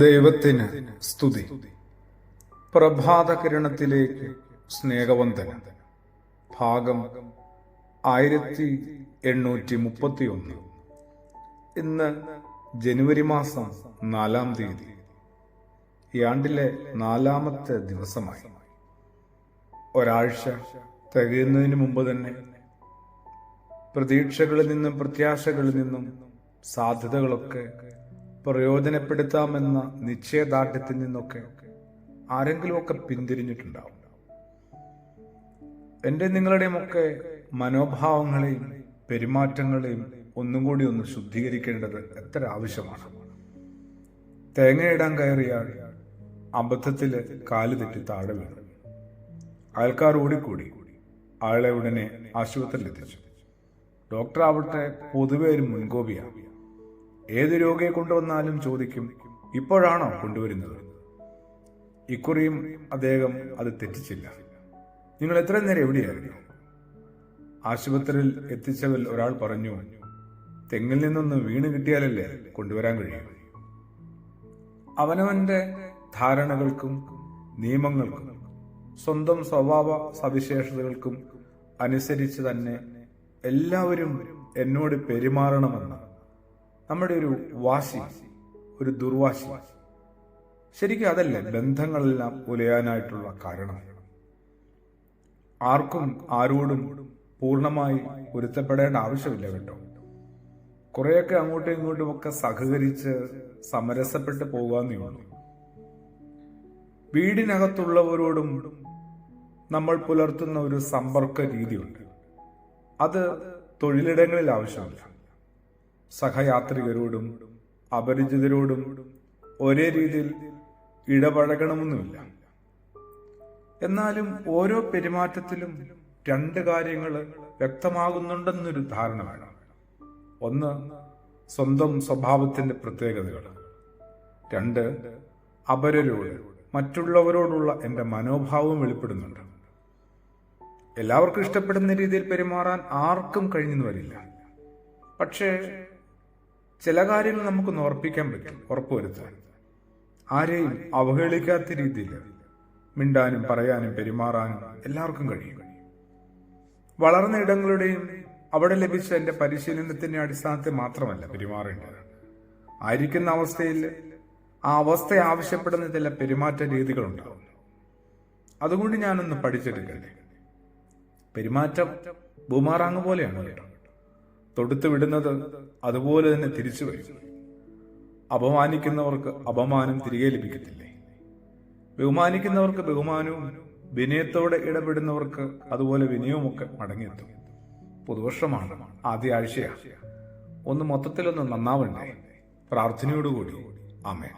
ദൈവത്തിന് സ്തുതി. പ്രഭാത കിരണത്തിലേക്ക് സ്നേഹവന്ദനം. ഭാഗം 1831. ഇന്ന് ജനുവരി മാസം 4-ാം തീയതി. ഈ ആണ്ടിലെ 4-ാമത്തെ ദിവസമായി. ഒരാഴ്ച തികയുന്നതിന് മുമ്പ് തന്നെ പ്രതീക്ഷകളിൽ നിന്നും പ്രത്യാശകളിൽ നിന്നും സാധ്യതകളൊക്കെ പ്രയോജനപ്പെടുത്താമെന്ന നിശ്ചയദാർഢ്യത്തിൽ നിന്നൊക്കെ ആരെങ്കിലുമൊക്കെ പിന്തിരിഞ്ഞിട്ടുണ്ടാവും. എൻ്റെ നിങ്ങളുടെയുമൊക്കെ മനോഭാവങ്ങളെയും പെരുമാറ്റങ്ങളെയും ഒന്നും കൂടി ഒന്ന് ശുദ്ധീകരിക്കേണ്ടത് എത്ര ആവശ്യമാണ്. തേങ്ങയിടാൻ കയറിയാൽ അബദ്ധത്തിൽ കാല് തെറ്റി താഴെ വീണു. അയൽക്കാർ ഓടിക്കൂടി ആളെ ഉടനെ ആശുപത്രിയിൽ എത്തിച്ചു. ഡോക്ടർ ആവട്ടെ പൊതുവെ ഒരു മുൻകോപിയാണ്. ഏത് രോഗിയെ കൊണ്ടുവന്നാലും ചോദിക്കും, ഇപ്പോഴാണോ കൊണ്ടുവരുന്നത്? ഇക്കുറിയും അദ്ദേഹം അത് തെറ്റിച്ചില്ല. നിങ്ങൾ എത്ര നേരം എവിടെയായിരുന്നു? ആശുപത്രിയിൽ എത്തിച്ചവരിൽ ഒരാൾ പറഞ്ഞു, തെങ്ങിൽ നിന്നൊന്ന് വീണ് കിട്ടിയാലല്ലേ കൊണ്ടുവരാൻ കഴിയും. അവനവന്റെ ധാരണകൾക്കും നിയമങ്ങൾക്കും സ്വന്തം സ്വഭാവ സവിശേഷതകൾക്കും അനുസരിച്ച് തന്നെ എല്ലാവരും എന്നോട് പെരുമാറണമെന്ന് നമ്മുടെ ഒരു വാശി, ഒരു ദുർവാശി. ശരിക്കും അതല്ലേ ബന്ധങ്ങളെല്ലാം ഉലയാനായിട്ടുള്ള കാരണം. ആർക്കും ആരോടും പൂർണ്ണമായി പൊരുത്തപ്പെടേണ്ട ആവശ്യമില്ല കേട്ടോ. കുറെയൊക്കെ അങ്ങോട്ടും ഇങ്ങോട്ടും ഒക്കെ സഹകരിച്ച് സമരസപ്പെട്ട് പോകാന്നേ ഉള്ളൂ. വീടിനകത്തുള്ളവരോടും നമ്മൾ പുലർത്തുന്ന ഒരു സമ്പർക്ക രീതിയുണ്ട്. അത് തൊഴിലിടങ്ങളിൽ ആവശ്യമില്ല. സഹയാത്രികരോടും അപരിചിതരോടും ഒരേ രീതിയിൽ ഇടപഴകണമെന്നുമില്ല. എന്നാലും ഓരോ പെരുമാറ്റത്തിലും രണ്ട് കാര്യങ്ങൾ വ്യക്തമാകുന്നുണ്ടെന്നൊരു ധാരണ വേണം. ഒന്ന്, സ്വന്തം സ്വഭാവത്തിന്റെ പ്രത്യേകതകൾ. രണ്ട്, അപരരോട് മറ്റുള്ളവരോടുള്ള എൻ്റെ മനോഭാവം വെളിപ്പെടുന്നുണ്ട്. എല്ലാവർക്കും ഇഷ്ടപ്പെടുന്ന രീതിയിൽ പെരുമാറാൻ ആർക്കും കഴിഞ്ഞെന്ന് വരില്ല. പക്ഷേ ചില കാര്യങ്ങൾ നമുക്ക് ഓർപ്പിക്കാൻ പറ്റും, ഉറപ്പുവരുത്താൻ. ആരെയും അവഹേളിക്കാത്ത രീതിയിൽ മിണ്ടാനും പറയാനും പെരുമാറാനും എല്ലാവർക്കും കഴിയും. വളർന്ന ഇടങ്ങളുടെയും അവിടെ ലഭിച്ച എൻ്റെ പരിശീലനത്തിന്റെ അടിസ്ഥാനത്തിൽ മാത്രമല്ല പെരുമാറേണ്ടത്. ആയിരിക്കുന്ന അവസ്ഥയിൽ ആ അവസ്ഥ ആവശ്യപ്പെടുന്ന ചില പെരുമാറ്റ രീതികളുണ്ടാവും. അതുകൊണ്ട് ഞാനൊന്ന് പഠിച്ചെടുക്കണ്ടേ. പെരുമാറ്റം ബൂമാറാങ് പോലെയാണ് കേട്ടോ. തൊടുത്തു വിടുന്നത് അതുപോലെ തന്നെ തിരിച്ചു വരും. അപമാനിക്കുന്നവർക്ക് അപമാനം തിരികെ ലഭിക്കത്തില്ലേ? ബഹുമാനിക്കുന്നവർക്ക് ബഹുമാനവും വിനയത്തോടെ ഇടപെടുന്നവർക്ക് അതുപോലെ വിനയവുമൊക്കെ മടങ്ങിയെത്തും. പുതുവർഷമാണ്, ആദ്യ ആഴ്ചയാണ്. ഒന്ന് മൊത്തത്തിലൊന്ന് നന്നാവണ്ടേ? പ്രാർത്ഥനയോടുകൂടി ആമേൻ.